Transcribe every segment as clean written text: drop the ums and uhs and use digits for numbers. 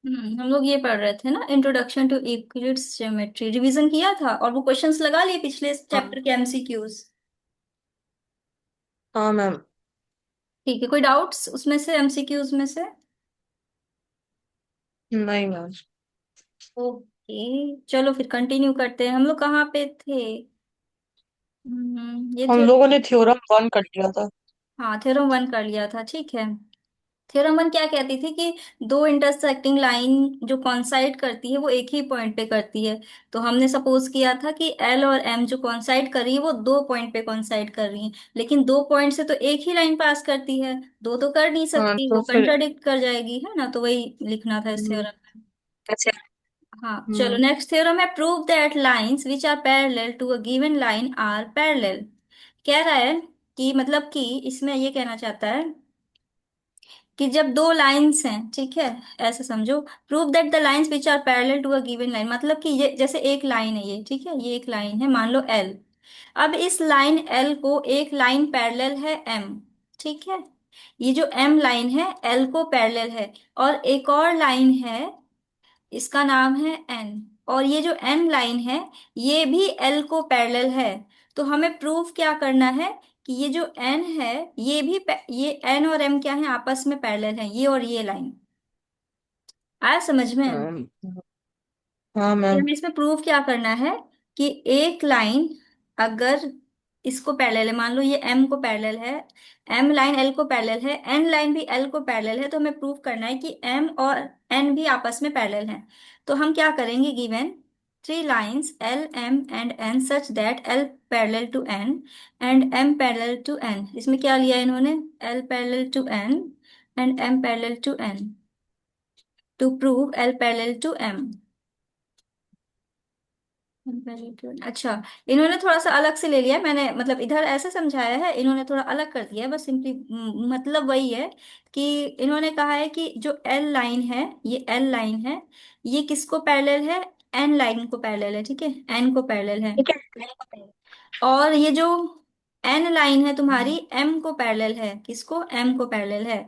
हम लोग ये पढ़ रहे थे ना, introduction to Euclid's geometry, revision किया था और वो क्वेश्चंस लगा लिए पिछले हाँ। चैप्टर के एमसीक्यूज। हाँ मैम। ठीक है, कोई डाउट्स उसमें से, एमसीक्यूज में से? नहीं मैम। ओके, चलो फिर कंटिन्यू करते हैं। हम लोग कहाँ पे थे? ये हम थे। लोगों ने थ्योरम वन कर लिया था। हाँ, थ्योरम वन कर लिया था, ठीक है। थ्योरम वन क्या कहती थी कि दो इंटरसेक्टिंग लाइन जो कॉन्साइड करती है वो एक ही पॉइंट पे करती है। तो हमने सपोज किया था कि एल और एम जो कॉन्साइड कर रही है वो दो पॉइंट पे कॉन्साइड कर रही है, लेकिन दो पॉइंट से तो एक ही लाइन पास करती है, दो तो कर नहीं हाँ सकती, तो वो फिर। कंट्राडिक्ट कर जाएगी, है ना? तो वही लिखना था इस हम्म, थ्योरम। अच्छा। हाँ चलो, हम्म। नेक्स्ट थ्योरम है, prove that lines which are parallel to a given line are parallel. कह रहा है कि मतलब कि इसमें ये कहना चाहता है कि जब दो लाइंस हैं, ठीक है, ऐसे समझो, prove that the lines which are parallel to a given line, मतलब कि ये जैसे एक लाइन है, ये ठीक है, ये एक लाइन है, मान लो एल। अब इस लाइन एल को एक लाइन पैरेलल है एम, ठीक है, ये जो एम लाइन है एल को पैरेलल है, और एक और लाइन है, इसका नाम है एन, और ये जो एन लाइन है ये भी एल को पैरेलल है। तो हमें प्रूफ क्या करना है कि ये जो एन है ये भी ये एन और एम क्या है, आपस में पैरेलल है, ये और ये लाइन। आया समझ में? हाँ। हाँ कि मैम। हमें इसमें प्रूफ क्या करना है कि एक लाइन अगर इसको पैरेलल है, मान लो ये एम को पैरेलल है, एम लाइन एल को पैरेलल है, एन लाइन भी एल को पैरेलल है, तो हमें प्रूफ करना है कि एम और एन भी आपस में पैरेलल हैं। तो हम क्या करेंगे, given three lines L M and N such that L parallel to N and M parallel to N, इसमें क्या लिया इन्होंने, L parallel to N and M parallel to N, to prove L parallel to M. Very good. अच्छा, इन्होंने थोड़ा सा अलग से ले लिया है, मैंने मतलब इधर ऐसे समझाया है, इन्होंने थोड़ा अलग कर दिया है, बस सिंपली मतलब वही है कि इन्होंने कहा है कि जो एल लाइन है, ये एल लाइन है, ये किसको पैरेलल है, एन लाइन को पैरेलल है, ठीक है, एन को पैरेलल है। ठीक है। और ये जो एन लाइन है तुम्हारी एम को पैरेलल है, किसको, एम को पैरेलल है।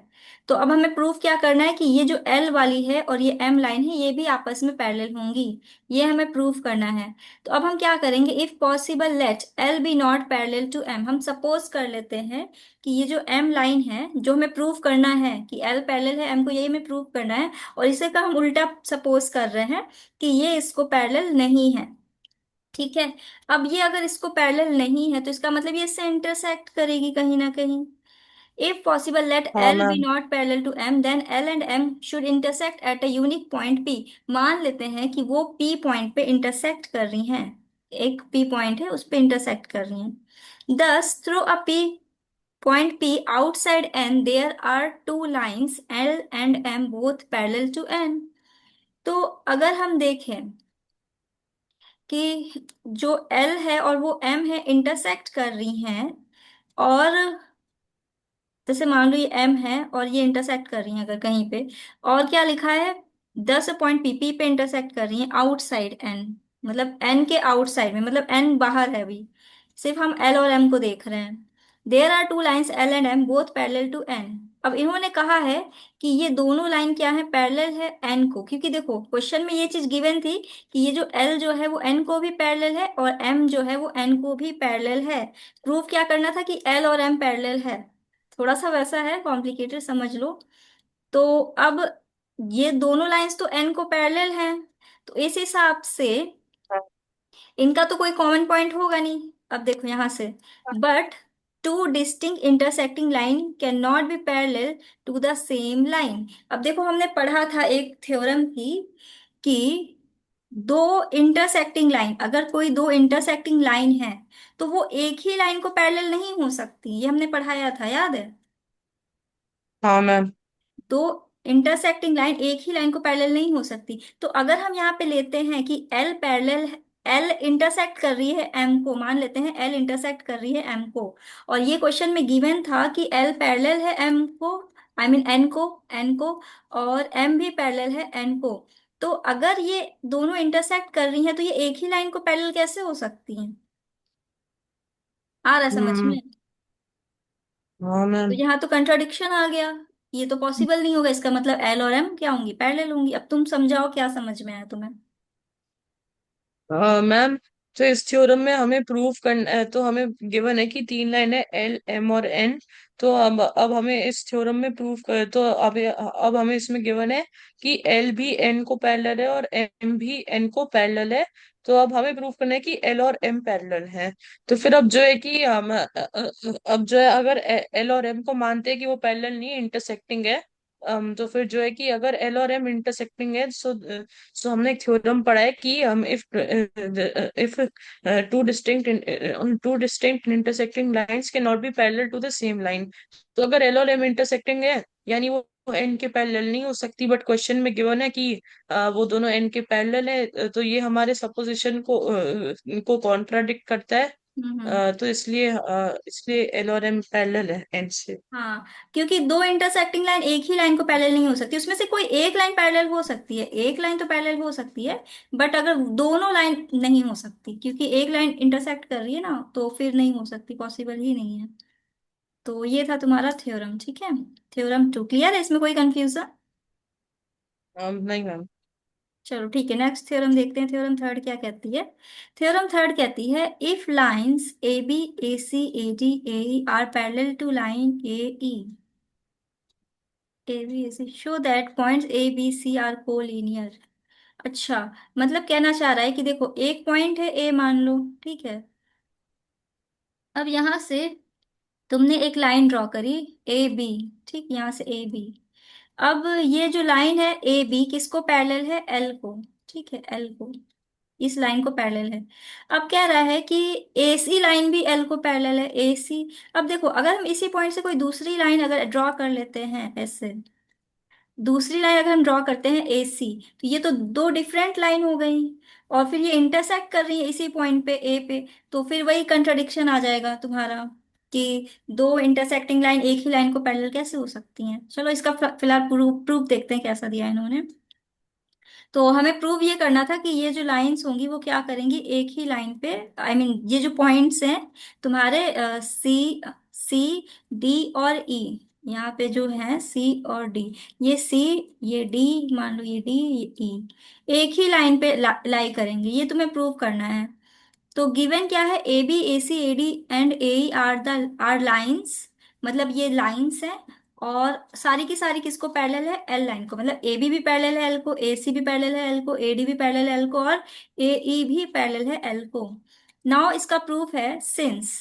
तो अब हमें प्रूफ क्या करना है कि ये जो एल वाली है और ये एम लाइन है ये भी आपस में पैरेलल होंगी, ये हमें प्रूफ करना है। तो अब हम क्या करेंगे, if possible let L be not parallel to M, हम सपोज कर लेते हैं कि ये जो एम लाइन है जो हमें प्रूफ करना है कि एल पैरेलल है एम को, यही हमें प्रूफ करना है, और इसे का हम उल्टा सपोज कर रहे हैं कि ये इसको पैरेलल नहीं है, ठीक है। अब ये अगर इसको पैरेलल नहीं है तो इसका मतलब ये इससे इंटरसेक्ट करेगी कहीं ना कहीं। इफ पॉसिबल लेट हाँ L be ma'am. Not parallel to M then L and M should intersect at a unique point P. मान लेते हैं कि वो पी पॉइंट पे इंटरसेक्ट कर रही हैं, एक पी पॉइंट है उस पे इंटरसेक्ट कर रही हैं। Thus through a P point P outside N there are two lines L and M both parallel to N. तो अगर हम देखें कि जो एल है और वो एम है इंटरसेक्ट कर रही हैं, और जैसे मान लो ये एम है और ये इंटरसेक्ट कर रही हैं अगर कहीं पे, और क्या लिखा है, 10 पॉइंट पी पी पे इंटरसेक्ट कर रही हैं आउटसाइड एन, मतलब एन के आउटसाइड में, मतलब एन बाहर है अभी, सिर्फ हम एल और एम को देख रहे हैं। There are two lines L and M both parallel to N. अब इन्होंने कहा है कि ये दोनों लाइन क्या है, पैरेलल है एन को, क्योंकि देखो क्वेश्चन में ये चीज गिवन थी कि ये जो एल जो है वो एन को भी पैरेलल है और एम जो है वो एन को भी पैरेलल है। प्रूफ क्या करना था कि एल और एम पैरेलल है, थोड़ा सा वैसा है, कॉम्प्लिकेटेड समझ लो। तो अब ये दोनों लाइंस तो एन को पैरेलल हैं, तो इस हिसाब से इनका तो कोई कॉमन पॉइंट होगा नहीं। अब देखो यहां से, but two distinct intersecting line can not be parallel to the same line. अब देखो हमने पढ़ा था एक थ्योरम की कि दो इंटरसेक्टिंग लाइन, अगर कोई दो इंटरसेक्टिंग लाइन है तो वो एक ही लाइन को पैरेलल नहीं हो सकती, ये हमने पढ़ाया था, याद है? हाँ मैम। दो इंटरसेक्टिंग लाइन एक ही लाइन को पैरेलल नहीं हो सकती। तो अगर हम यहाँ पे लेते हैं कि एल पैरेलल, एल इंटरसेक्ट कर रही है एम को, मान लेते हैं एल इंटरसेक्ट कर रही है एम को, और ये क्वेश्चन में गिवन था कि एल पैरेलल है एम को, आई मीन एन को, और एम भी पैरेलल है एन को। तो अगर ये दोनों इंटरसेक्ट कर रही हैं तो ये एक ही लाइन को पैरेलल कैसे हो सकती हैं? आ रहा है समझ हम्म। में? हाँ तो मैम। यहाँ तो कंट्राडिक्शन आ गया। ये तो पॉसिबल नहीं होगा, इसका मतलब एल और एम क्या होंगी, पैरेलल होंगी। अब तुम समझाओ क्या समझ में आया तुम्हें। मैम, तो इस थ्योरम में हमें प्रूव करना है, तो हमें गिवन है कि तीन लाइन है, एल एम और एन। तो अब हमें इस थ्योरम में प्रूव कर, तो अब हमें इसमें गिवन है कि एल भी एन को पैरेलल है और एम भी एन को पैरेलल है। तो अब हमें प्रूव करना है कि एल और एम पैरेलल है। तो फिर अब जो है कि हम अब जो है, अगर एल और एम को मानते हैं कि वो पैरेलल नहीं है, इंटरसेक्टिंग है, तो फिर जो है कि अगर एल और एम इंटरसेक्टिंग है, सो हमने एक थ्योरम पढ़ा है कि हम if two distinct intersecting lines can not be parallel to the same line. तो अगर एल और एम इंटरसेक्टिंग है, यानी वो एन के पैरेलल नहीं हो सकती, बट क्वेश्चन में गिवन है कि वो दोनों एन के पैरेलल है, तो ये हमारे सपोजिशन को कॉन्ट्राडिक्ट करता है। हम्म। तो इसलिए एल और एम पैरेलल है एन से। हाँ, क्योंकि दो इंटरसेक्टिंग लाइन एक ही लाइन को पैरेलल नहीं हो सकती, उसमें से कोई एक लाइन पैरेलल हो सकती है, एक लाइन तो पैरेलल हो सकती है, बट अगर दोनों लाइन नहीं हो सकती, क्योंकि एक लाइन इंटरसेक्ट कर रही है ना, तो फिर नहीं हो सकती, पॉसिबल ही नहीं है। तो ये था तुम्हारा थ्योरम, ठीक है। थ्योरम टू क्लियर है, इसमें कोई कंफ्यूजन? नहीं मैम। चलो ठीक है, नेक्स्ट थ्योरम देखते हैं, थ्योरम थर्ड क्या कहती है। थ्योरम थर्ड कहती है, if lines A B A C A D A E are parallel to line A E, A B A C show that points A B C are collinear. अच्छा, मतलब कहना चाह रहा है कि देखो, एक पॉइंट है ए मान लो, ठीक है। अब यहां से तुमने एक लाइन ड्रॉ करी, ए बी, ठीक, यहाँ से ए बी। अब ये जो लाइन है ए बी किसको पैरेलल है, एल को, ठीक है, एल को, इस लाइन को पैरेलल है। अब कह रहा है कि ए सी लाइन भी एल को पैरेलल है, ए सी। अब देखो, अगर हम इसी पॉइंट से कोई दूसरी लाइन अगर ड्रॉ कर लेते हैं ऐसे, दूसरी लाइन अगर हम ड्रॉ करते हैं ए सी, तो ये तो दो डिफरेंट लाइन हो गई, और फिर ये इंटरसेक्ट कर रही है इसी पॉइंट पे ए पे। तो फिर वही कंट्रडिक्शन आ जाएगा तुम्हारा, कि दो इंटरसेक्टिंग लाइन एक ही लाइन को पैरेलल कैसे हो सकती हैं। चलो इसका फिलहाल प्रूफ प्रूफ देखते हैं कैसा दिया है इन्होंने। तो हमें प्रूव ये करना था कि ये जो लाइंस होंगी वो क्या करेंगी, एक ही लाइन पे, आई मीन ये जो पॉइंट्स हैं तुम्हारे, सी, सी, डी और ई, यहाँ पे जो है सी और डी, ये सी, ये डी, मान लो ये डी, ये ई, एक ही लाइन पे लाई करेंगे, ये तुम्हें प्रूव करना है। तो गिवन क्या है, A B A C A D and A are lines, मतलब ये लाइंस हैं, और सारी की सारी किसको पैरेलल है, एल लाइन को, मतलब ए बी भी पैरेलल है एल को, ए सी भी पैरेलल है एल को, ए डी भी पैरेलल है एल को, और ए ई भी पैरेलल है एल को। नाउ इसका प्रूफ है, since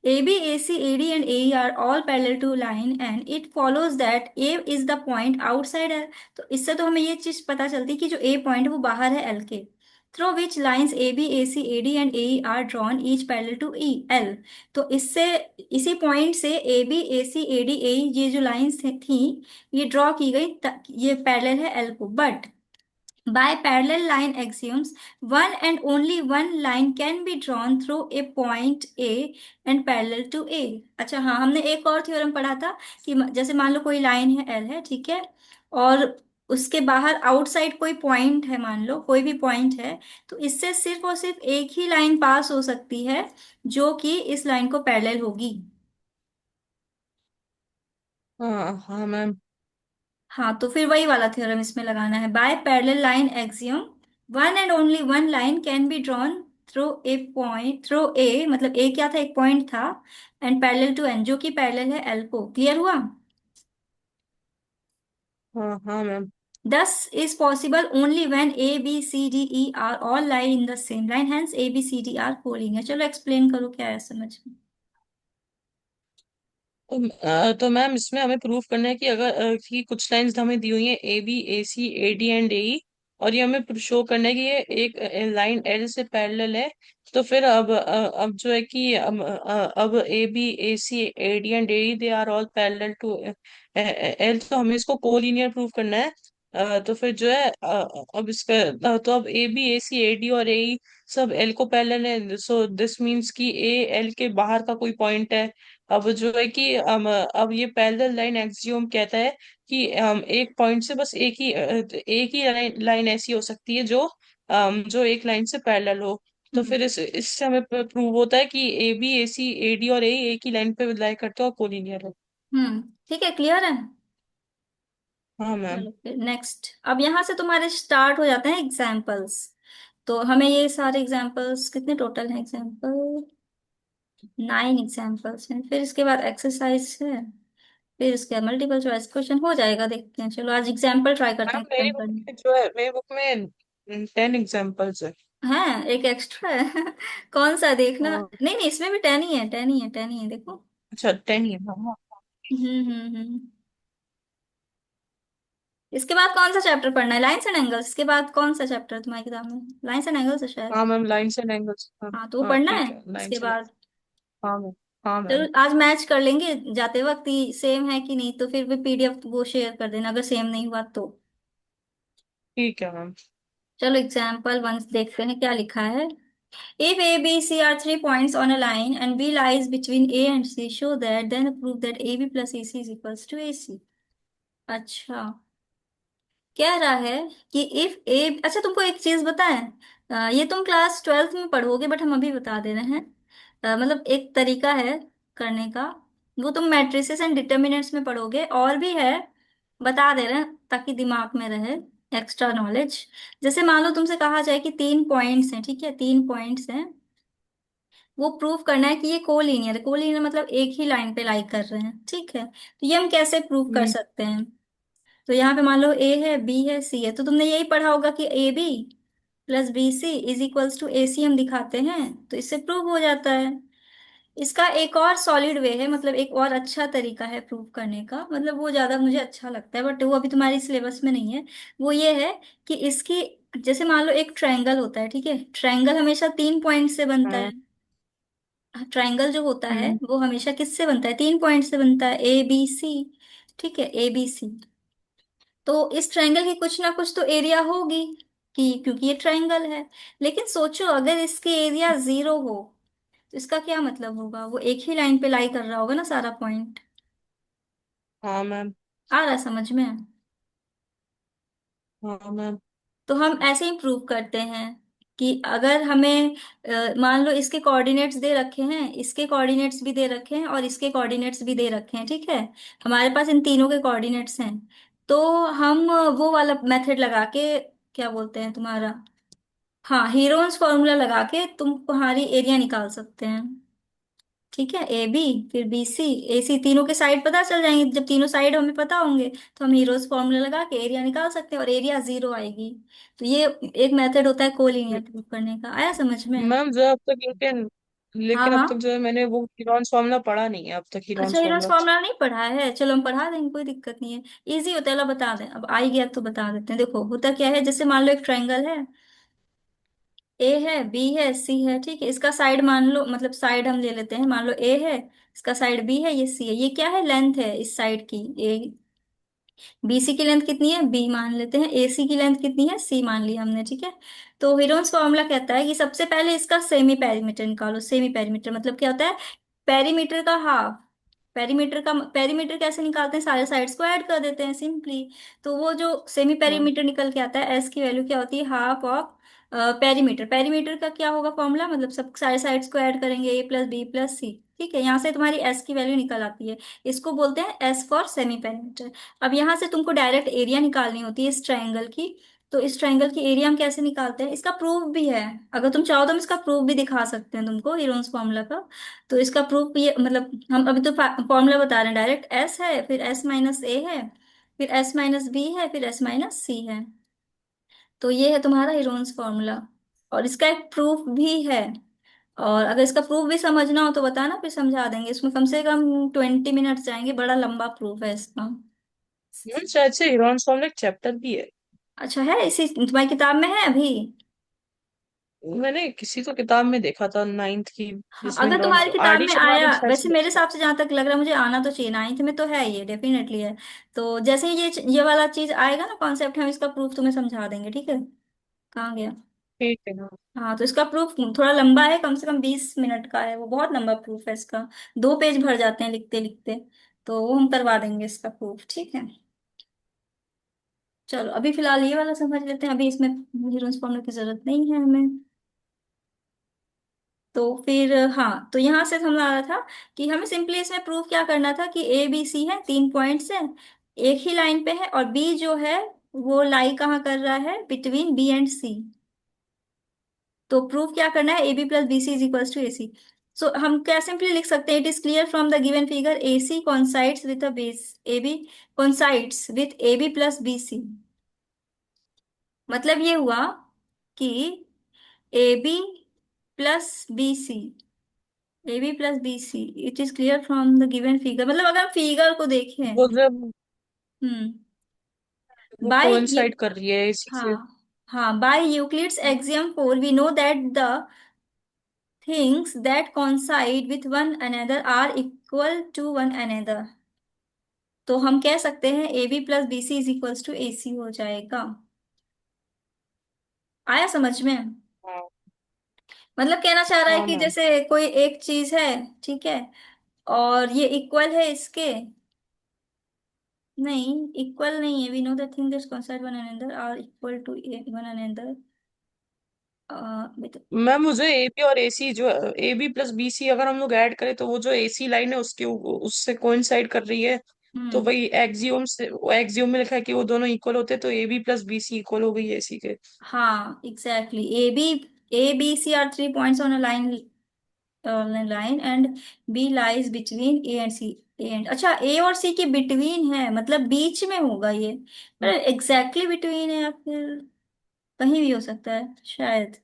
A B A C A D and A E are all parallel to line and it follows that A is the point outside L. तो इससे तो हमें ये चीज पता चलती है कि जो ए पॉइंट है वो बाहर है एल के, through which lines AB, AC, AD and AE are drawn each parallel to E L। तो इससे, इसी पॉइंट से AB, AC, AD, AE ये जो लाइंस थी, ये ड्रॉ की गई, ये पैरेलल है L को, but by parallel line axioms, one and only one line can be drawn through a point A and parallel to A। अच्छा हाँ, हमने एक और थ्योरम पढ़ा था कि जैसे मान लो कोई लाइन है L है, ठीक है, और उसके बाहर आउटसाइड कोई पॉइंट है, मान लो कोई भी पॉइंट है, तो इससे सिर्फ और सिर्फ एक ही लाइन पास हो सकती है जो कि इस लाइन को पैरेलल होगी। हाँ हाँ मैम। हाँ, तो फिर वही वाला थ्योरम इसमें लगाना है, by parallel line axiom, one and only one line can be drawn through a point, through a मतलब ए क्या था, एक पॉइंट था, एंड पैरेलल टू एन जो कि पैरेलल है एल को। क्लियर हुआ? हाँ हाँ ma'am. This is possible only when A B C D E are all lie in the same line, hence A B C D are collinear. चलो explain करो क्या है समझ में। तो मैम, इसमें हमें प्रूफ करना है कि अगर कि कुछ लाइंस हमें दी हुई हैं, A B A C A D and A E, और ये हमें शो करना है कि ये एक लाइन एल से पैरेलल है। तो फिर अब जो है कि अब A B A C A D and A E they are all parallel to L, तो हमें इसको कोलिनियर प्रूफ करना है। तो फिर जो है अब इसका तो अब A B A C A D और ए ई सब एल को पैरेलल है, सो दिस मीन्स कि ए एल के बाहर का कोई पॉइंट है। अब जो है कि अब ये पैरेलल लाइन एक्सियोम कहता है कि एक पॉइंट से बस एक ही लाइन ऐसी हो सकती है जो एक लाइन से पैरेलल हो। तो हम्म। फिर इससे हमें प्रूव होता है कि A B A C A D और ए एक ही लाइन पे लाई करते हो और कोलिनियर है। ठीक है, क्लियर है। हाँ मैम। चलो फिर नेक्स्ट, अब यहाँ से तुम्हारे स्टार्ट हो जाते हैं एग्जाम्पल्स। तो हमें ये सारे एग्जाम्पल्स, कितने टोटल हैं एग्जाम्पल, 9 एग्जाम्पल्स हैं। फिर इसके बाद एक्सरसाइज है, फिर इसके बाद मल्टीपल चॉइस क्वेश्चन हो जाएगा, देखते हैं। चलो आज एग्जाम्पल ट्राई करते मैम हैं मेरी एक्सप्लेन बुक करने। में जो है, मेरी बुक में 10 एग्जाम्पल्स है। है एक एक्स्ट्रा है कौन सा देखना, हाँ। नहीं नहीं इसमें भी 10 ही है, 10 ही है, 10 ही है, देखो। अच्छा 10 ही है, हाँ हाँ। हम्म। इसके बाद कौन सा चैप्टर पढ़ना है, लाइंस एंड एंगल्स, इसके बाद कौन सा चैप्टर तुम्हारी किताब में, लाइंस एंड एंगल्स है शायद। हाँ मैम, लाइन्स एंड एंगल्स, हाँ। हाँ तो वो हाँ पढ़ना है ठीक है, इसके लाइन्स एंड। बाद। हाँ मैम। हाँ चलो मैम। आज मैच कर लेंगे जाते वक्त ही, सेम है कि नहीं, तो फिर भी पीडीएफ वो शेयर कर देना अगर सेम नहीं हुआ तो। ठीक है मैम। चलो एग्जाम्पल वन देखते हैं क्या लिखा है। If A, B, C are 3 points on a line and B lies between A and C, show that, then prove that AB plus AC is equals to AC। अच्छा, कह रहा है कि इफ ए, अच्छा तुमको एक चीज बताएं, ये तुम क्लास 12th में पढ़ोगे बट हम अभी बता दे रहे हैं। मतलब एक तरीका है करने का, वो तुम मैट्रिसेस एंड डिटर्मिनेंट्स में पढ़ोगे, और भी है, बता दे रहे हैं ताकि दिमाग में रहे एक्स्ट्रा नॉलेज। जैसे मान लो तुमसे कहा जाए कि 3 पॉइंट्स हैं, ठीक है, 3 पॉइंट्स हैं, वो प्रूव करना है कि ये कोलीनियर है, कोलीनियर मतलब एक ही लाइन पे लाई कर रहे हैं, ठीक है, तो ये हम कैसे प्रूव कर हम्म। सकते हैं। तो यहाँ पे मान लो ए है, बी है, सी है, तो तुमने यही पढ़ा होगा कि A B plus B C is equals to A C हम दिखाते हैं, तो इससे प्रूव हो जाता है। इसका एक और सॉलिड वे है, मतलब एक और अच्छा तरीका है प्रूव करने का, मतलब वो ज्यादा मुझे अच्छा लगता है बट वो अभी तुम्हारी सिलेबस में नहीं है। वो ये है कि इसकी, जैसे मान लो एक ट्रायंगल होता है, ठीक है, ट्रायंगल हमेशा 3 पॉइंट से बनता हाँ। है। ट्रायंगल जो होता है हम्म। वो हमेशा किससे बनता है, 3 पॉइंट से बनता है, ए बी सी, ठीक है, ए बी सी। तो इस ट्रायंगल की कुछ ना कुछ तो एरिया होगी, कि क्योंकि ये ट्रायंगल है। लेकिन सोचो अगर इसके एरिया 0 हो, तो इसका क्या मतलब होगा, वो एक ही लाइन पे लाई कर रहा होगा ना सारा पॉइंट। हाँ मैम। आ रहा है समझ में। हाँ मैम। तो हम ऐसे ही प्रूव करते हैं कि अगर हमें मान लो इसके कोऑर्डिनेट्स दे रखे हैं, इसके कोऑर्डिनेट्स भी दे रखे हैं और इसके कोऑर्डिनेट्स भी दे रखे हैं, ठीक है, हमारे पास इन तीनों के कोऑर्डिनेट्स हैं, तो हम वो वाला मेथड लगा के, क्या बोलते हैं तुम्हारा, हाँ हीरोन्स फॉर्मूला लगा के तुम तुम्हारी एरिया निकाल सकते हैं। ठीक है, ए बी फिर बी सी ए सी, तीनों के साइड पता चल जाएंगे, जब तीनों साइड हमें पता होंगे तो हम हीरोज फॉर्मूला लगा के एरिया निकाल सकते हैं और एरिया 0 आएगी। तो ये एक मेथड होता है कोलिनियर प्रूफ करने का, आया समझ में। मैम जो अब तक, लेकिन हाँ लेकिन अब हाँ। तक जो है मैंने वो हीरॉन्स फॉर्मूला पढ़ा नहीं है अब तक, अच्छा हीरॉन्स हीरोज फॉर्मूला। फॉर्मूला नहीं पढ़ा है, चलो हम पढ़ा देंगे, कोई दिक्कत नहीं है, इजी होता है, लो बता दें, अब आ ही गया तो बता देते हैं। देखो होता क्या है, जैसे मान लो एक ट्रायंगल है, ए है, बी है, सी है, ठीक है, इसका साइड मान लो, मतलब साइड हम ले लेते हैं, मान लो ए है, इसका साइड बी है, ये सी है, ये क्या है, लेंथ है इस साइड की ए। बीसी की लेंथ कितनी है, बी मान लेते हैं, एसी की लेंथ कितनी है, सी मान लिया हमने, ठीक है। तो हीरोन्स फॉर्मूला कहता है कि सबसे पहले इसका सेमी पेरीमीटर निकालो, सेमी पेरीमीटर मतलब क्या होता है, पेरीमीटर का हाफ। पेरीमीटर कैसे निकालते हैं, सारे साइड्स को ऐड कर देते हैं सिंपली। तो वो जो सेमी हाँ पेरीमीटर निकल के आता है, एस की वैल्यू क्या होती है, हाफ ऑफ पेरीमीटर। पेरीमीटर का क्या होगा फॉर्मूला, मतलब सब सारे साइड्स को ऐड करेंगे, ए प्लस बी प्लस सी, ठीक है, यहाँ से तुम्हारी एस की वैल्यू निकल आती है। इसको बोलते हैं एस फॉर सेमी पेरीमीटर। अब यहाँ से तुमको डायरेक्ट एरिया निकालनी होती है इस ट्रायंगल की। तो इस ट्रायंगल की एरिया हम कैसे निकालते हैं, इसका प्रूफ भी है, अगर तुम चाहो तो हम इसका प्रूफ भी दिखा सकते हैं तुमको, हीरोन्स फॉर्मूला का। तो इसका प्रूफ ये, मतलब हम अभी तो फॉर्मूला बता रहे हैं, डायरेक्ट एस है, फिर एस माइनस ए है, फिर एस माइनस बी है, फिर एस माइनस सी है। तो ये है तुम्हारा हीरोन्स फॉर्मूला, और इसका एक प्रूफ भी है। और अगर इसका प्रूफ भी समझना हो तो बताना, फिर समझा देंगे, इसमें कम से कम 20 मिनट्स जाएंगे, बड़ा लंबा प्रूफ है इसका। मैम, शायद से हीरॉन्स फॉर्मूला एक चैप्टर भी है। अच्छा है, इसी तुम्हारी किताब में है अभी। मैंने किसी तो किताब में देखा था 9th की, हाँ, जिसमें अगर हीरॉन्स, तुम्हारी किताब आर डी में शर्मा आया, ने शायद वैसे से मेरे लिखा हिसाब से जहां तक लग रहा है मुझे आना तो चाहिए, 9th में तो है ये, डेफिनेटली है। तो जैसे ही ये वाला चीज आएगा ना कॉन्सेप्ट, हम इसका प्रूफ तुम्हें समझा देंगे, ठीक है। कहाँ गया। है। ठीक है हाँ। हाँ तो इसका प्रूफ थोड़ा लंबा है, कम से कम 20 मिनट का है, वो बहुत लंबा प्रूफ है इसका, 2 पेज भर जाते हैं लिखते लिखते। तो वो हम करवा देंगे इसका प्रूफ, ठीक है। चलो अभी फिलहाल ये वाला समझ लेते हैं, अभी इसमें हीरोज फॉर्मूला की जरूरत नहीं है हमें। तो फिर हाँ, तो यहाँ से हम आ रहा था कि हमें सिंपली इसमें प्रूफ क्या करना था कि ए बी सी है, 3 पॉइंट्स है, एक ही लाइन पे है, और बी जो है वो लाई कहाँ कर रहा है, बिटवीन बी एंड सी। तो प्रूफ क्या करना है, A B plus B C is equals to A C. So हम क्या सिंपली लिख सकते हैं, it is clear from the given figure A C coincides with a base, A B coincides with A B plus B C. मतलब ये हुआ कि A B plus B C, A B plus B C, it is clear from the given figure, मतलब अगर हम figure को देखें। वो जब हम्म। वो बाय ये, कोइंसाइड कर रही है इसी से। हाँ हाँ, by Euclid's axiom 4 we know that the things that coincide with one another are equal to one another। तो हम कह सकते हैं A B plus B C is equals to A C हो जाएगा। आया समझ में? हाँ। मतलब कहना चाह रहा है हाँ कि मैम। जैसे कोई एक चीज है, ठीक है, और ये इक्वल है इसके, नहीं इक्वल नहीं है, we know the thing that coincide one another are equal to one another। Ma'am मुझे ए बी और ए सी जो A B plus B C अगर हम लोग ऐड करें तो वो जो ए सी लाइन है उसके उससे कोइंसाइड कर रही है। तो हम्म। वही एक्सियोम से एक्सियोम में लिखा है कि वो दोनों इक्वल होते हैं, तो A B plus B C equal हो गई ए सी के। हाँ exactly, A B C are 3 points on a line, line and B lies between A and C. A and, अच्छा ए और सी के बिटवीन है, मतलब बीच में होगा ये, पर एग्जैक्टली बिटवीन है या फिर कहीं भी हो सकता है शायद।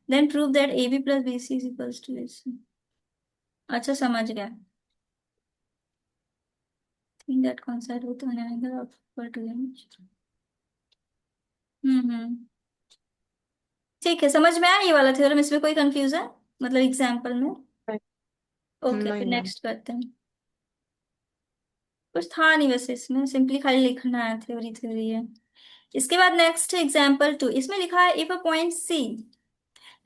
Then prove that A B plus B C is equals to A C. अच्छा समझ गया। Thing that coincide with one another of equal to image. Hmm. ठीक है, समझ में आया ये वाला थ्योरम, इसमें कोई कंफ्यूजन, मतलब एग्जाम्पल में? ओके, नहीं फिर मैम। नेक्स्ट करते हैं। कुछ था नहीं वैसे इसमें, सिंपली खाली लिखना है, थ्योरी थ्योरी है। इसके बाद नेक्स्ट एग्जाम्पल 2, इसमें लिखा है if a point C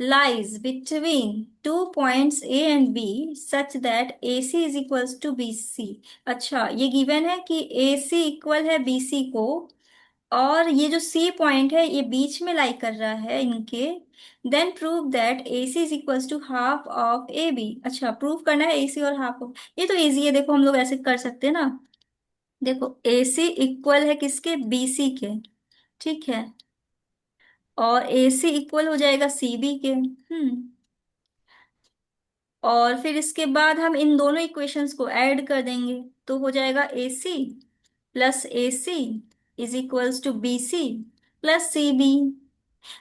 lies between 2 points A and B such that AC is equals to BC। अच्छा, ये गिवन है कि AC इक्वल है BC को, और ये जो C पॉइंट है ये बीच में लाई कर रहा है इनके। Then prove that AC is equals to half of AB। अच्छा, प्रूव करना है AC और हाफ ऑफ, ये तो इजी है, देखो हम लोग ऐसे कर सकते हैं ना। देखो AC इक्वल है किसके, BC के, ठीक है, और AC इक्वल हो जाएगा CB के। और फिर इसके बाद हम इन दोनों इक्वेशंस को ऐड कर देंगे, तो हो जाएगा AC plus A C is equals to B C plus C B.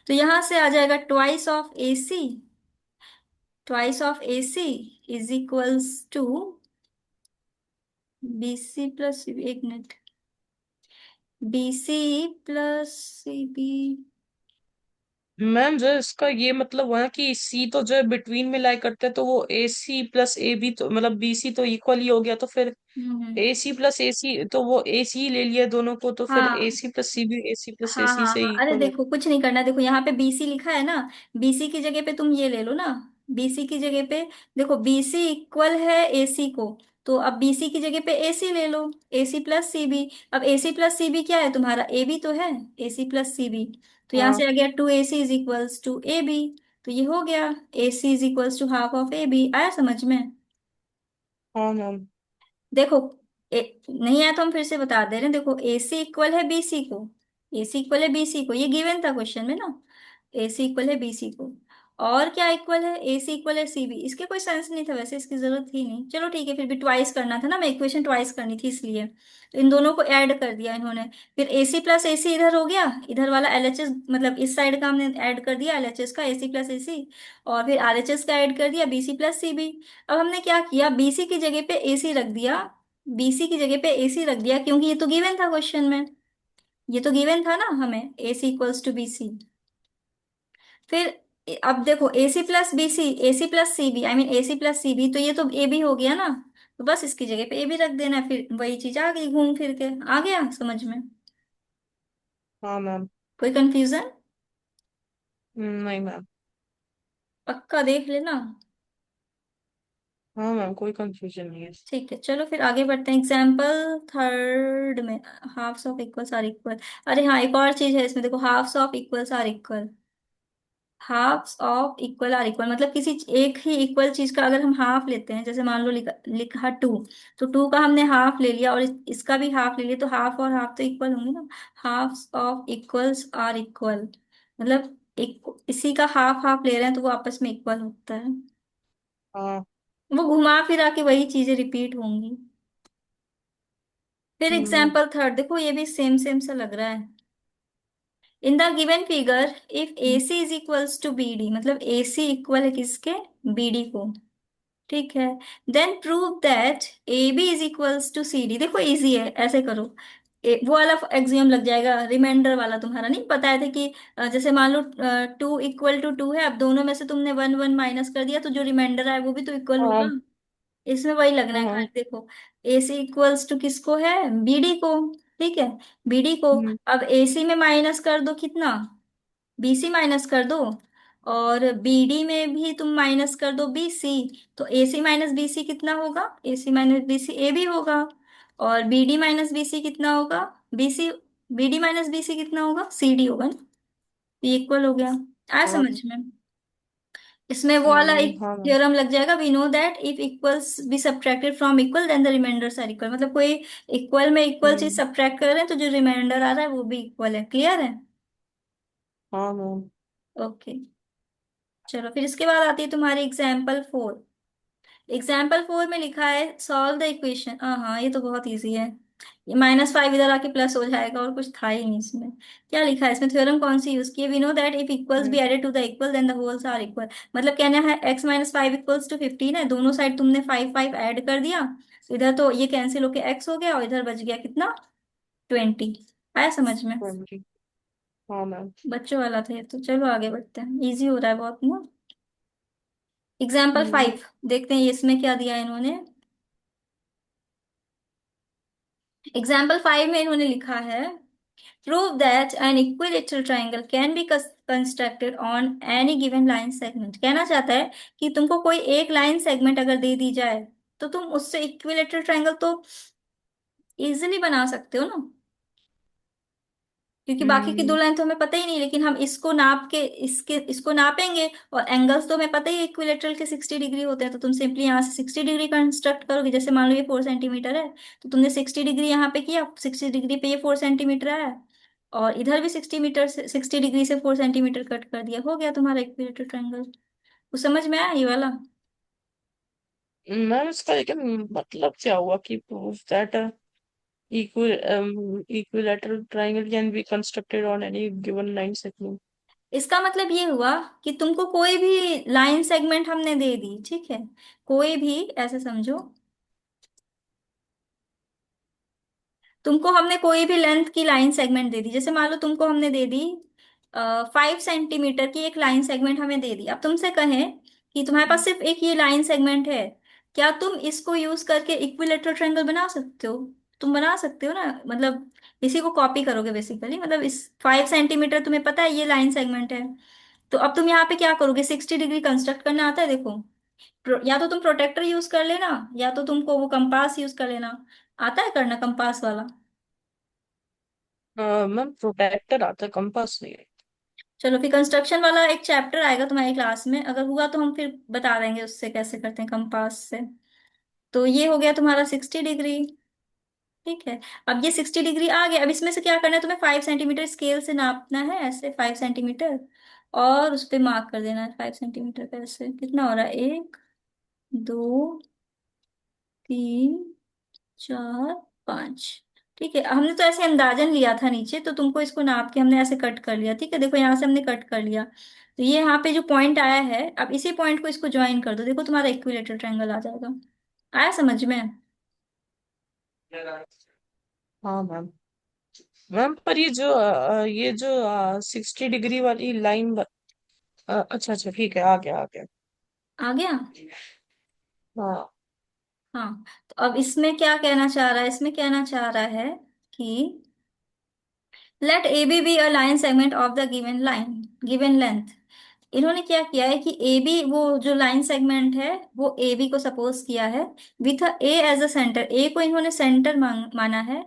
तो यहां से आ जाएगा twice of A C is equals to B C plus C B, एक minute, B C plus C B. Ma'am जो इसका ये मतलब हुआ ना कि सी तो जो है बिटवीन में लाई करते हैं, तो वो ए सी प्लस ए बी तो मतलब बी सी तो इक्वल ही हो गया, तो फिर हम्म। ए सी प्लस ए सी तो वो ए सी ले लिया दोनों को, तो फिर ए हाँ सी प्लस सी भी ए सी प्लस ए हाँ सी हाँ से हाँ, अरे इक्वल हो। देखो कुछ नहीं करना, देखो यहाँ पे बीसी लिखा है ना, बीसी की जगह पे तुम ये ले लो ना, बीसी की जगह पे, देखो बीसी इक्वल है एसी को, तो अब बीसी की जगह पे एसी ले लो, एसी प्लस सीबी। अब एसी प्लस सीबी क्या है तुम्हारा, ए बी तो है, एसी प्लस सीबी। तो यहाँ हाँ। से आ गया 2AC is equals to A B. तो ये हो गया AC is equals to half of A B. आया समझ में? हाँ मैम। देखो नहीं आया तो हम फिर से बता दे रहे हैं, देखो AC इक्वल है BC को, AC इक्वल है BC को, ये गिवन था क्वेश्चन में ना, AC इक्वल है BC को, और क्या इक्वल है, AC इक्वल है CB। इसके कोई सेंस नहीं था वैसे, इसकी जरूरत थी नहीं, चलो ठीक है, फिर भी ट्वाइस करना था ना, मैं इक्वेशन ट्वाइस करनी थी इसलिए, तो इन दोनों को ऐड कर दिया इन्होंने। फिर AC प्लस AC इधर हो गया, इधर वाला LHS, मतलब इस साइड का हमने ऐड कर दिया LHS का, AC प्लस AC, और फिर RHS का ऐड कर दिया BC प्लस CB। अब हमने क्या किया, BC की जगह पे AC रख दिया, BC की जगह पे AC रख दिया, क्योंकि ये तो गिवन था क्वेश्चन में, ये तो गिवन था ना हमें, AC इक्वल्स टू BC। फिर अब देखो AC plus BC, AC plus CB, I mean AC plus CB, तो ये तो AB हो गया ना, तो बस इसकी जगह पे AB रख देना है, फिर वही चीज आ गई घूम फिर के, आ गया समझ में? हाँ मैम। कोई कंफ्यूजन? नहीं मैम। पक्का देख लेना। हाँ मैम, कोई कंफ्यूजन नहीं है। ठीक है, चलो फिर आगे बढ़ते हैं एग्जाम्पल थर्ड में। Halves of equals are equal, अरे हाँ एक और चीज है इसमें, देखो halves of equals are equal, halves of equal are equal, मतलब किसी एक ही इक्वल चीज का अगर हम हाफ लेते हैं, जैसे मान लो लिखा टू, तो टू का हमने हाफ ले लिया और इसका भी हाफ ले लिया, तो हाफ और हाफ तो इक्वल होंगे ना। Halves of equals are equal, मतलब एक इसी का हाफ हाफ ले रहे हैं तो वो आपस में इक्वल होता है। हाँ। वो घुमा फिरा के वही चीजें रिपीट होंगी। फिर हम्म। एग्जाम्पल थर्ड देखो, ये भी सेम सेम सा लग रहा है। In the given figure if A C is equals to B D, मतलब ए सी इक्वल है किसके, बी डी को, ठीक है। Then prove that A B is equals to C D. देखो इजी है, ऐसे करो। वो वाला एक्सियम लग जाएगा, रिमाइंडर वाला तुम्हारा नहीं पता है थे कि जैसे मान लो टू इक्वल टू टू है, अब दोनों में से तुमने वन वन माइनस कर दिया, तो जो रिमाइंडर है वो भी तो इक्वल होगा। हाँ। इसमें वही लगना है खाली। हाँ। देखो ए सी इक्वल्स टू किसको है, बी डी को, ठीक है, बी डी को। हम्म। अब ए सी में माइनस कर दो कितना, बीसी माइनस कर दो, और बीडी में भी तुम माइनस कर दो बीसी, तो एसी माइनस बीसी कितना होगा, AC minus BC A B होगा। और बीडी माइनस बीसी कितना होगा, बीसी, बीडी माइनस बीसी कितना होगा, सीडी होगा ना। ये इक्वल हो गया, आया हाँ। समझ में। इसमें वो वाला एक हाँ मैम। थ्योरम लग जाएगा, we know that if equals be subtracted from equal then the remainders are equal, मतलब कोई इक्वल में इक्वल चीज हम्म। सब्ट्रैक्ट कर रहे हैं तो जो रिमाइंडर आ रहा है वो भी इक्वल है। क्लियर है। हाँ मैम। ओके, चलो फिर इसके बाद आती है तुम्हारी एग्जाम्पल फोर। एग्जाम्पल फोर में लिखा है सॉल्व द इक्वेशन, हाँ हाँ ये तो बहुत इजी है। ये माइनस फाइव इधर आके प्लस हो जाएगा, और कुछ था ही नहीं इसमें। क्या लिखा है इसमें, थ्योरम कौन सी यूज की है, we know that if equals be hmm. Added to the equal then the wholes are equal. मतलब कहना है X minus five equals to fifteen है, दोनों साइड तुमने फाइव फाइव ऐड कर दिया, इधर तो ये कैंसिल होके एक्स हो गया और इधर बच गया कितना, 20। आया समझ में। हाँ जी। हाँ मैम। बच्चों वाला था ये तो, चलो आगे बढ़ते हैं, इजी हो रहा है बहुत ना। एग्जाम्पल हम्म। फाइव देखते हैं, ये इसमें क्या दिया है इन्होंने। एग्जाम्पल फाइव में इन्होंने लिखा है prove that an equilateral triangle can be constructed on any given line segment. कहना चाहता है कि तुमको कोई एक लाइन सेगमेंट अगर दे दी जाए, तो तुम उससे इक्विलेटरल ट्राइंगल तो इजीली बना सकते हो ना, क्योंकि बाकी की दो हम्म। लाइन तो हमें पता ही नहीं, लेकिन हम इसको नाप के इसको नापेंगे, और एंगल्स तो हमें पता ही है इक्विलेटरल के 60 डिग्री होते हैं, तो तुम सिंपली यहाँ से 60 डिग्री कंस्ट्रक्ट करोगे। जैसे मान लो ये 4 सेंटीमीटर है, तो तुमने 60 डिग्री यहाँ पे किया, 60 डिग्री पे ये 4 सेंटीमीटर है, और इधर भी 60 मीटर से 60 डिग्री से 4 सेंटीमीटर कट कर दिया, हो गया तुम्हारा इक्विलेटरल ट्रायंगल। कुछ समझ में आया ये वाला। मैम इसका लेकिन मतलब क्या हुआ कि proof that equal equilateral triangle can be constructed on any given line segment? इसका मतलब ये हुआ कि तुमको कोई भी लाइन सेगमेंट हमने दे दी, ठीक है, कोई भी, ऐसे समझो, तुमको हमने कोई भी लेंथ की लाइन सेगमेंट दे दी, जैसे मान लो तुमको हमने दे दी 5 सेंटीमीटर की एक लाइन सेगमेंट हमें दे दी। अब तुमसे कहें कि तुम्हारे पास सिर्फ एक ये लाइन सेगमेंट है, क्या तुम इसको यूज करके इक्विलेटरल ट्रायंगल बना सकते हो। तुम बना सकते हो ना, मतलब इसी को कॉपी करोगे बेसिकली, मतलब इस 5 सेंटीमीटर तुम्हें पता है ये लाइन सेगमेंट है, तो अब तुम यहाँ पे क्या करोगे, 60 डिग्री कंस्ट्रक्ट करना आता है देखो। या तो तुम प्रोटेक्टर यूज कर लेना, या तो तुमको वो कंपास यूज कर लेना। आता है करना कंपास वाला। मैम प्रोटेक्टर आता है, कंपास नहीं है। चलो फिर कंस्ट्रक्शन वाला एक चैप्टर आएगा तुम्हारी क्लास में, अगर हुआ तो हम फिर बता देंगे उससे कैसे करते हैं कंपास से। तो ये हो गया तुम्हारा 60 डिग्री, ठीक है। अब ये 60 डिग्री आ गया, अब इसमें से क्या करना है तुम्हें, 5 सेंटीमीटर स्केल से नापना है, ऐसे 5 सेंटीमीटर, और उस पे मार्क कर देना है 5 सेंटीमीटर पे, ऐसे कितना हो रहा है, एक, दो, तीन, चार, पाँच। ठीक है, हमने तो ऐसे अंदाजन लिया था नीचे, तो तुमको इसको नाप के हमने ऐसे कट कर लिया, ठीक है, देखो यहाँ से हमने कट कर लिया, तो ये यहाँ पे जो पॉइंट आया है, अब इसी पॉइंट को इसको ज्वाइन कर दो, देखो तुम्हारा इक्विलेटरल ट्रायंगल आ जाएगा। आया समझ में। हाँ मैम। मैम पर ये जो 60 डिग्री वाली लाइन अच्छा अच्छा ठीक है, आ गया आ गया। आ गया। हाँ। हाँ, तो अब इसमें क्या कहना चाह रहा है, इसमें कहना चाह रहा है कि let A B a line segment of the given line, given length. इन्होंने क्या किया है कि ए बी, वो जो लाइन सेगमेंट है वो ए बी को सपोज किया है, with A as a center, A को इन्होंने सेंटर माना है,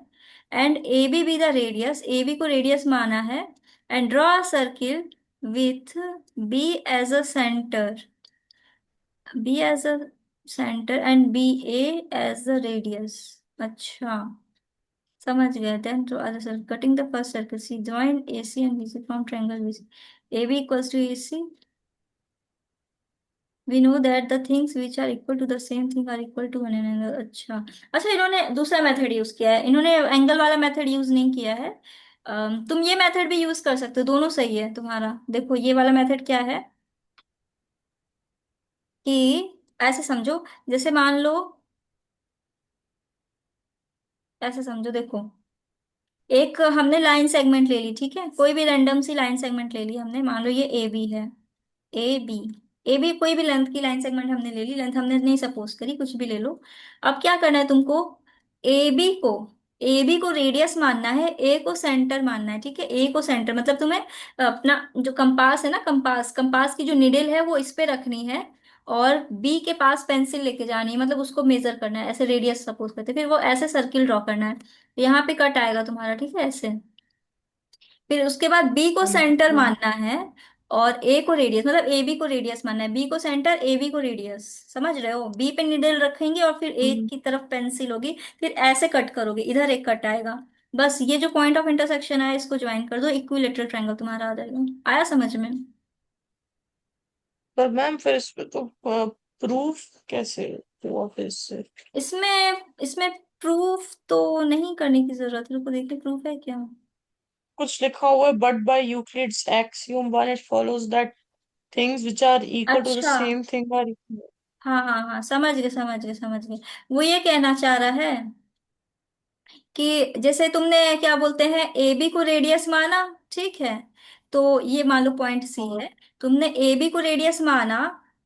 and A B the radius, A B को रेडियस माना है, and draw a circle, with B as a center, B as a center and B A as a radius. अच्छा, समझ गए। देन तो other circle, cutting the first circle, C join AC and BC from triangle BC. AB equals to AC. We know that the things which are equal to the same thing are equal to one another. अच्छा, अच्छा, इन्होंने दूसरा method use किया है, इन्होंने angle वाला method use नहीं किया है। तुम ये मेथड भी यूज कर सकते हो, दोनों सही है तुम्हारा। देखो ये वाला मेथड क्या है कि ऐसे समझो, जैसे मान लो, ऐसे समझो, देखो एक हमने लाइन सेगमेंट ले ली, ठीक है, कोई भी रैंडम सी लाइन सेगमेंट ले ली हमने, मान लो ये ए बी है, ए बी, ए बी कोई भी लेंथ की लाइन सेगमेंट हमने ले ली, लेंथ हमने नहीं सपोज करी, कुछ भी ले लो। अब क्या करना है तुमको, ए बी को, ए बी को रेडियस मानना है, ए को सेंटर मानना है, ठीक है, ए को सेंटर मतलब तुम्हें अपना जो कंपास है ना, कंपास, कंपास की जो निडल है वो इस पे रखनी है, और बी के पास पेंसिल लेके जानी है, मतलब उसको मेजर करना है, ऐसे रेडियस सपोज करते हैं, फिर वो ऐसे सर्किल ड्रॉ करना है, यहाँ पे कट आएगा तुम्हारा, ठीक है, ऐसे। फिर उसके बाद बी को सेंटर मैम। मानना है, और ए को रेडियस, मतलब ए बी को रेडियस मानना है, बी को सेंटर, ए बी को रेडियस, समझ रहे हो, बी पे निडल रखेंगे और फिर ए हम्म, की तरफ पेंसिल होगी, फिर ऐसे कट करोगे, इधर एक कट आएगा, बस ये जो पॉइंट ऑफ इंटरसेक्शन है इसको ज्वाइन कर दो, इक्विलेटरल ट्रायंगल तुम्हारा आ जाएगा। आया समझ में? पर मैम फिर इस पे तो प्रूफ कैसे हुआ फिर इससे? इसमें इसमें प्रूफ तो नहीं करने की जरूरत है, रुको देखिए प्रूफ है क्या। कुछ लिखा हुआ है, but by Euclid's axiom 1 it follows that things which are equal to the अच्छा, सेम थिंग आर। हाँ हाँ हाँ, समझ गए समझ गए समझ गए। वो ये कहना चाह रहा है कि जैसे तुमने क्या बोलते हैं, ए बी को रेडियस माना, ठीक है, तो ये मान लो पॉइंट सी हाँ। है, तुमने ए बी को रेडियस माना,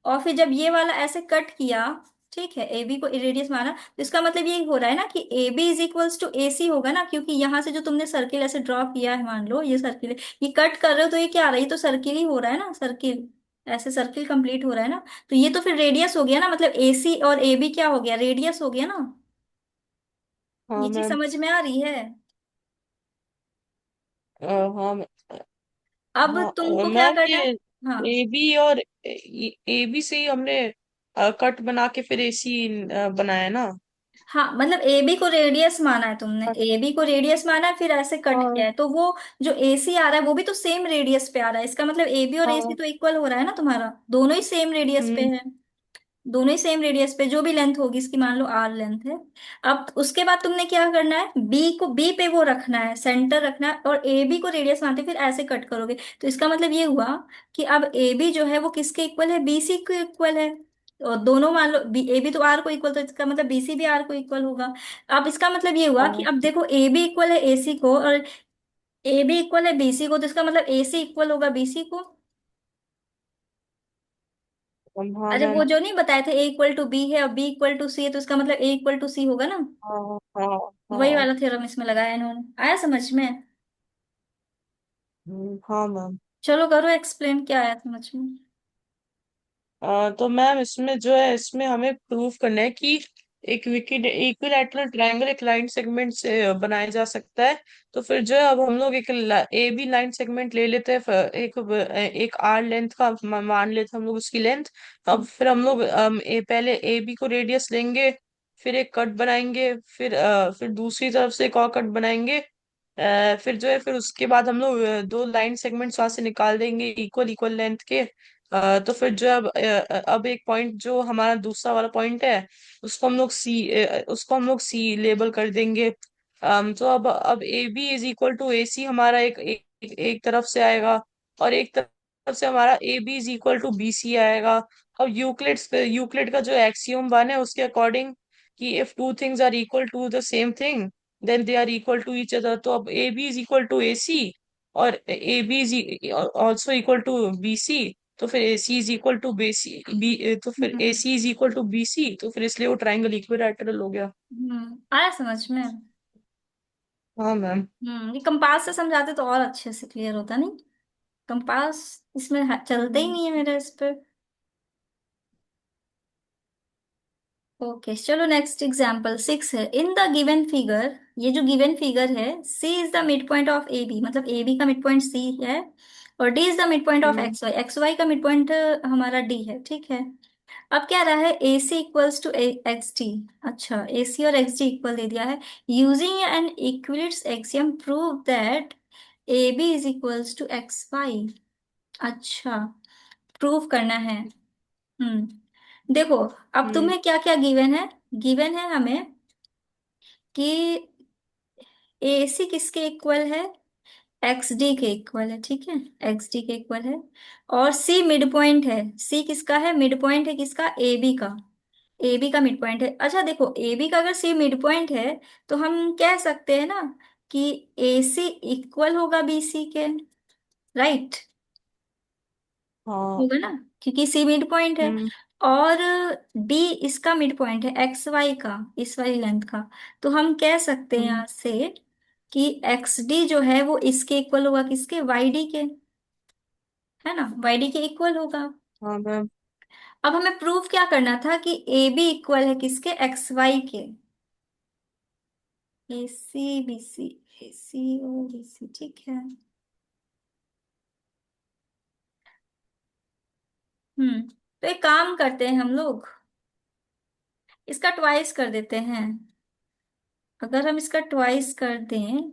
और फिर जब ये वाला ऐसे कट किया, ठीक है, ए बी को रेडियस माना, तो इसका मतलब ये हो रहा है ना कि A B is equals to A C होगा ना, क्योंकि यहाँ से जो तुमने सर्किल ऐसे ड्रॉ किया है, मान लो ये सर्किल है, ये कट कर रहे हो तो ये क्या आ रहा है, ये तो सर्किल ही हो रहा है ना, सर्किल, ऐसे सर्किल कंप्लीट हो रहा है ना, तो ये तो फिर रेडियस हो गया ना, मतलब ए सी और ए बी क्या हो गया, रेडियस हो गया ना। हाँ ये चीज मैम। समझ में आ रही है? हाँ अब हाँ तुमको क्या मैम करना है? ये हाँ ए बी और ए बी से ही हमने कट बना के फिर एसी बनाया ना। हाँ, मतलब ए बी को रेडियस माना है तुमने, ए बी को रेडियस माना है, फिर ऐसे कट किया हाँ। है, तो वो जो ए सी आ रहा है वो भी तो सेम रेडियस पे आ रहा है, इसका मतलब ए बी और ए सी हाँ। तो इक्वल हो रहा है ना तुम्हारा, दोनों ही सेम रेडियस पे हम्म। है, दोनों ही सेम रेडियस पे, जो भी लेंथ होगी इसकी, मान लो आर लेंथ है। अब उसके बाद तुमने क्या करना है, बी को, बी पे वो रखना है, सेंटर रखना है, और ए बी को रेडियस मानते फिर ऐसे कट करोगे, तो इसका मतलब ये हुआ कि अब ए बी जो है वो किसके इक्वल है, बी सी के इक्वल है, और दोनों मान लो बी, ए बी तो आर को इक्वल, तो इसका मतलब बी सी भी आर को इक्वल होगा। अब इसका मतलब ये हुआ कि हाँ अब देखो ए बी इक्वल है ए सी को, और ए बी इक्वल है बी सी को, तो इसका मतलब ए सी इक्वल होगा बी सी को। हाँ अरे वो मैम। जो नहीं बताए थे, ए इक्वल टू बी है और बी इक्वल टू सी है, तो इसका मतलब ए इक्वल टू सी होगा ना। हाँ हाँ वही हाँ। वाला थ्योरम इसमें लगाया इन्होंने। आया समझ में? हाँ मैम। चलो करो एक्सप्लेन, क्या आया समझ में? तो मैम इसमें जो है, इसमें हमें प्रूफ करना है कि एक विकिड इक्विलैटरल ट्रायंगल एक लाइन सेगमेंट से बनाया जा सकता है। तो फिर जो है, अब हम लोग एक ए बी लाइन सेगमेंट ले लेते हैं, एक आर लेंथ का मान लेते हैं हम लोग उसकी लेंथ। अब फिर हम लोग पहले ए बी को रेडियस लेंगे, फिर एक कट बनाएंगे, फिर दूसरी तरफ से एक और कट बनाएंगे। फिर जो है, फिर उसके बाद हम लोग दो लाइन सेगमेंट्स वहां से निकाल देंगे इक्वल इक्वल लेंथ के। तो फिर जो है, अब एक पॉइंट जो हमारा दूसरा वाला पॉइंट है, उसको हम लोग सी लेबल कर देंगे। तो अब A B is equal to A C हमारा एक तरफ से आएगा, और एक तरफ से हमारा A B is equal to B C आएगा। अब यूक्लिड का जो एक्सियोम वन है उसके अकॉर्डिंग, कि if two things are equal to the same thing then they are equal to each other. तो अब A B is equal to A C, और A B is also equal to B C. तो फिर A C is equal to B C B, तो फिर A hmm C is equal to B C, तो फिर इसलिए वो triangle equilateral हो गया। आया समझ में? हाँ मैम। ये कंपास से समझाते तो और अच्छे से क्लियर होता नहीं, कंपास इसमें चलते ही नहीं है मेरा इस पे। ओके चलो नेक्स्ट एग्जांपल 6 है, इन द गिवन फिगर, ये जो गिवन फिगर है, C is the mid point of A B, मतलब ए बी का मिड पॉइंट सी है, और D is the mid point of hmm. X Y का मिड पॉइंट हमारा डी है, ठीक है। अब क्या रहा है, A C equals to X D. अच्छा, ए सी और एक्स डी इक्वल दे दिया है। Using an Euclid's axiom prove that A B is equals to X Y. अच्छा, प्रूव करना है। देखो, अब हम्म। तुम्हें क्या क्या गिवन है। गिवन है हमें कि ए सी किसके इक्वल है, एक्स डी के इक्वल है, ठीक है, एक्स डी के इक्वल है। और सी मिड पॉइंट है, सी किसका है, मिड पॉइंट है किसका, ए बी का। ए बी का मिड पॉइंट है। अच्छा देखो, ए बी का अगर सी मिड पॉइंट है तो हम कह सकते हैं ना कि ए सी इक्वल होगा बी सी के, राइट। हाँ। होगा ना, क्योंकि सी मिड पॉइंट है। हम्म। और डी इसका मिड पॉइंट है एक्स वाई का, इस वाली लेंथ का। तो हम कह सकते हैं हम्म। यहाँ से कि एक्स डी जो है वो इसके इक्वल होगा, किसके, वाई डी के, है ना, वाई डी के इक्वल होगा। हाँ मैम। अब हमें प्रूव क्या करना था कि ए बी इक्वल है किसके, एक्स वाई के। ए सी बी सी, ए सी और बी सी, ठीक है। तो एक काम करते हैं हम लोग, इसका ट्वाइस कर देते हैं। अगर हम इसका ट्वाइस कर दें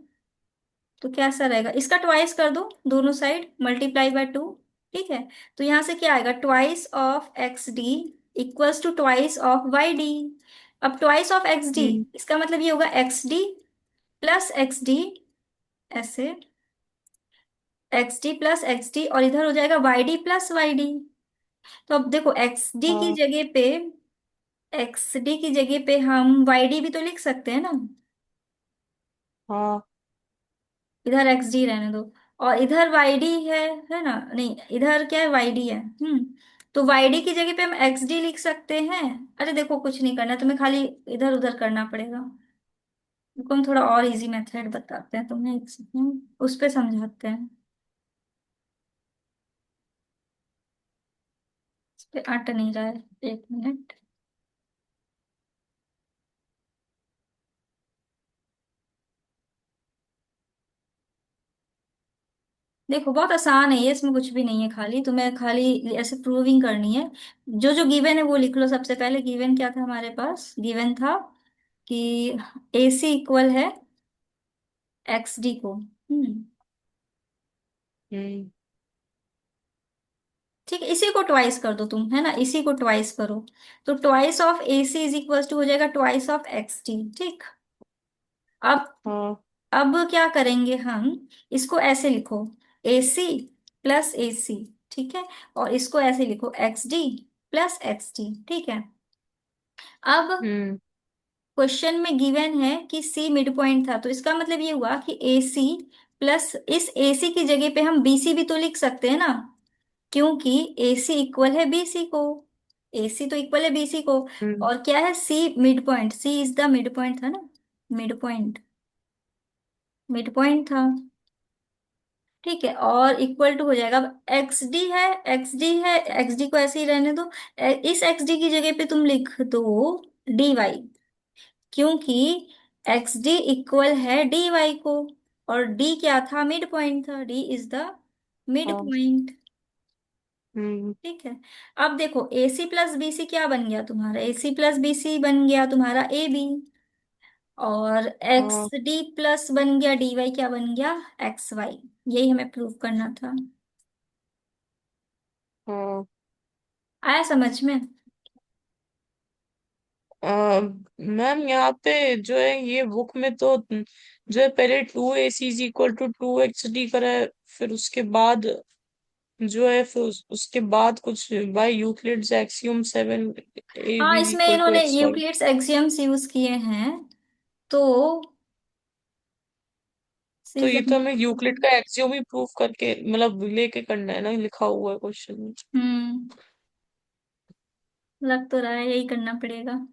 तो कैसा रहेगा, इसका ट्वाइस कर दो दोनों साइड, मल्टीप्लाई बाय टू, ठीक है। तो यहां से क्या आएगा, twice of X D equals to twice of Y D. अब twice of X D, hmm. इसका मतलब ये होगा X D plus X D, ऐसे X D plus X D, और इधर हो जाएगा Y D plus Y D. तो अब देखो, हाँ। एक्स डी की जगह पे हम वाई डी भी तो लिख सकते हैं ना। हाँ। इधर एक्स डी रहने दो, और इधर वाई डी है ना, नहीं इधर क्या है, वाई डी है। तो वाई डी की जगह पे हम एक्स डी लिख सकते हैं। अरे देखो, कुछ नहीं करना तुम्हें, खाली इधर उधर करना पड़ेगा। रुको, हम थोड़ा और इजी मेथड बताते हैं तुम्हें, एक सेकंड उस पे समझाते हैं। इस पे अट नहीं रहा है, एक मिनट। देखो, बहुत आसान है ये, इसमें कुछ भी नहीं है, खाली तुम्हें खाली ऐसे प्रूविंग करनी है। जो जो गिवन है वो लिख लो। सबसे पहले गिवन क्या था हमारे पास, गिवन था कि ए सी इक्वल है एक्स डी को। हम्म। ठीक है, इसी को ट्वाइस कर दो तुम, है ना, इसी को ट्वाइस करो। तो twice of A C is equal to हो जाएगा ट्वाइस ऑफ एक्स डी, ठीक। अब हाँ। अब क्या करेंगे हम, इसको ऐसे लिखो, ए सी प्लस ए सी, ठीक है। और इसको ऐसे लिखो, x D plus X D, ठीक है। अब हम्म। क्वेश्चन में गिवन है कि सी मिड पॉइंट था, तो इसका मतलब ये हुआ कि ए सी प्लस, इस ए सी की जगह पे हम बी सी भी तो लिख सकते हैं ना, क्योंकि ए सी इक्वल है बी सी को। ए सी तो इक्वल है बी सी को। हम्म। और क्या है, C mid point, C is the mid point था ना, मिड पॉइंट, मिड पॉइंट था, ठीक है। और इक्वल टू हो जाएगा, अब एक्स डी है, एक्स डी है, एक्स डी को ऐसे ही रहने दो। इस एक्स डी की जगह पे तुम लिख दो डी वाई, क्योंकि एक्स डी इक्वल है डी वाई को। और डी क्या था, मिड पॉइंट था, डी इज द मिड हाँ। पॉइंट, हम्म। ठीक है। अब देखो, ए सी प्लस बी सी क्या बन गया तुम्हारा, ए सी प्लस बी सी बन गया तुम्हारा ए बी। और एक्स हाँ। डी प्लस बन गया डी वाई, क्या बन गया, एक्स वाई। यही हमें प्रूव करना था। हाँ। आया समझ में। मैम यहाँ पे जो है ये बुक में तो जो है पहले 2ac is equal to 2xd करा है, फिर उसके बाद जो है फिर उसके बाद कुछ बाय यूक्लिड्स एक्सियम 7 हाँ, बी इसमें इक्वल टू इन्होंने X Y. Euclid's axioms use किए हैं। तो तो ये तो सीजन, हमें यूक्लिड का एक्सियम ही प्रूव करके मतलब लेके करना है ना, लिखा हुआ है क्वेश्चन में। हम्म, लग तो रहा है यही करना पड़ेगा।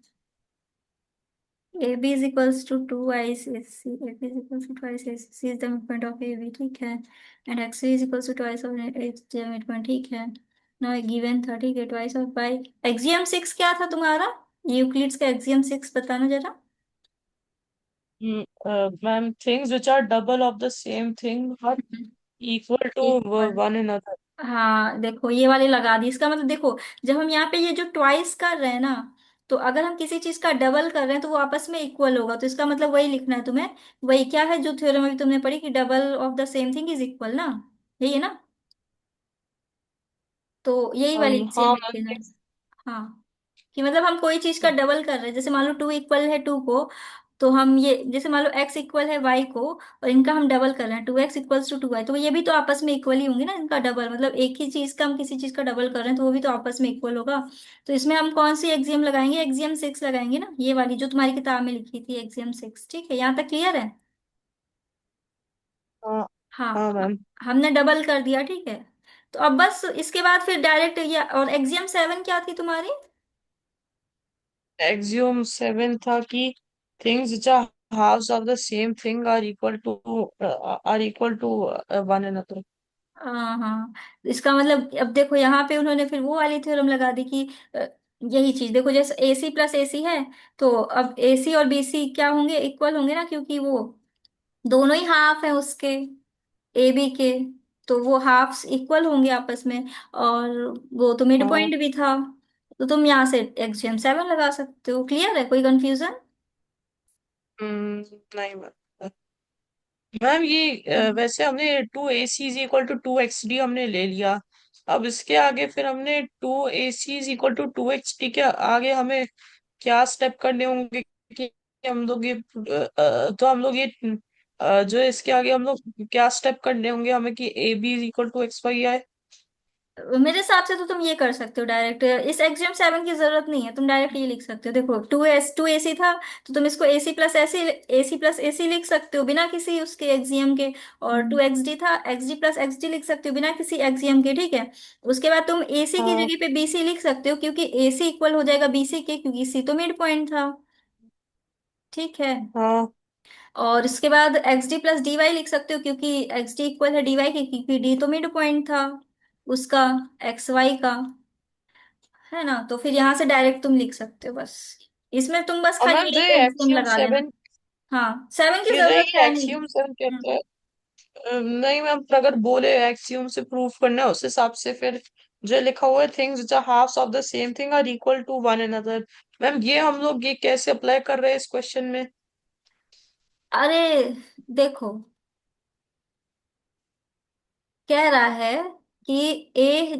A B is equals to two I C C, A B is equals to twice A C is the mid point of A B, ठीक है। And X is equals to twice of H J mid point, ठीक है। No given था, ठीक है, twice of by. Axiom six क्या था तुम्हारा, यूक्लिड्स का एक्सियम सिक्स बताना जरा। Ma'am things which are double of the same thing equal to equal. One another. हाँ देखो ये वाली लगा दी, इसका मतलब देखो जब हम यहाँ पे ये जो ट्वाइस कर रहे हैं ना, तो अगर हम किसी चीज का डबल कर रहे हैं तो वो आपस में इक्वल होगा, तो इसका मतलब वही लिखना है तुम्हें। वही क्या है जो थ्योरम अभी तुमने पढ़ी कि double of the same thing is equal ना, यही है ना। तो यही वाली चीज हाँ लिख मैम। देना। हाँ, कि मतलब हम कोई चीज का डबल कर रहे हैं, जैसे मान लो टू इक्वल है टू को, तो हम ये जैसे मान लो एक्स इक्वल है वाई को, और इनका हम डबल कर रहे हैं, two X equals to two Y, तो ये भी तो आपस में इक्वल ही होंगे ना, इनका डबल मतलब एक ही चीज का हम किसी चीज का डबल कर रहे हैं तो वो भी तो आपस में इक्वल होगा। तो इसमें हम कौन सी एक्सियम लगाएंगे, एक्सियम सिक्स लगाएंगे ना, ये वाली जो तुम्हारी किताब में लिखी थी एक्सियम सिक्स। ठीक है, यहाँ तक क्लियर है। हाँ हाँ हाँ, मैम। हमने डबल कर दिया, ठीक है। तो अब बस इसके बाद फिर डायरेक्ट ये, और एक्सियम सेवन क्या थी तुम्हारी। एक्सियोम सेवन था कि things which are halves of the same thing are equal to one another. हाँ हाँ, इसका मतलब अब देखो यहाँ पे उन्होंने फिर वो वाली थ्योरम लगा दी कि यही चीज देखो, जैसे ए सी प्लस ए सी है, तो अब ए सी और बी सी क्या होंगे, इक्वल होंगे ना, क्योंकि वो दोनों ही हाफ है उसके, ए बी के, तो वो हाफ्स इक्वल होंगे आपस में। और वो तो मिड हाँ। पॉइंट भी था, तो तुम यहाँ से एक्सजेम सेवन लगा सकते हो। क्लियर है, कोई कंफ्यूजन। नहीं मैम। मैम ये वैसे हमने two A C is equal to two X D हमने ले लिया। अब इसके आगे फिर हमने two A C is equal to two X D के आगे हमें क्या स्टेप करने होंगे कि हम लोग ये तो हम लोग ये जो इसके आगे हम लोग क्या स्टेप करने होंगे हमें कि A B is equal to X Y आए। मेरे हिसाब से तो तुम ये कर सकते हो डायरेक्ट, इस एक्सजेम सेवन की जरूरत नहीं है, तुम डायरेक्ट ये लिख सकते हो। देखो टू ए सी था, तो तुम इसको ए सी प्लस ए सी लिख सकते हो बिना किसी उसके एक्सियम के। और टू हम्म। एक्स डी था, x D plus X D लिख सकते हो बिना किसी एक्सियम के, ठीक है। उसके बाद तुम ए सी की हाँ जगह पे बी सी लिख सकते हो, क्योंकि ए सी इक्वल हो जाएगा बी सी के, क्योंकि सी तो मिड पॉइंट था। ठीक है। हाँ और इसके बाद X D plus D Y लिख सकते हो, क्योंकि एक्स डी इक्वल है डी वाई के, क्योंकि डी तो मिड पॉइंट था उसका, एक्स वाई का, है ना। तो फिर यहाँ से डायरेक्ट तुम लिख सकते हो बस, इसमें तुम बस और मैम खाली जो एक ये एल्सियम एक्सियम लगा लेना। सेवन हाँ, सेवन की ये जो जरूरत ये है नहीं। एक्सियम सेवन कहते हम्म। हैं नहीं मैम पर अगर बोले एक्सियम से प्रूव करना है उस हिसाब से फिर जो लिखा हुआ है things which are halves of the same thing are equal to one another. Ma'am ये हम लोग ये कैसे अप्लाई कर रहे हैं इस क्वेश्चन में। अरे देखो, कह रहा है कि ए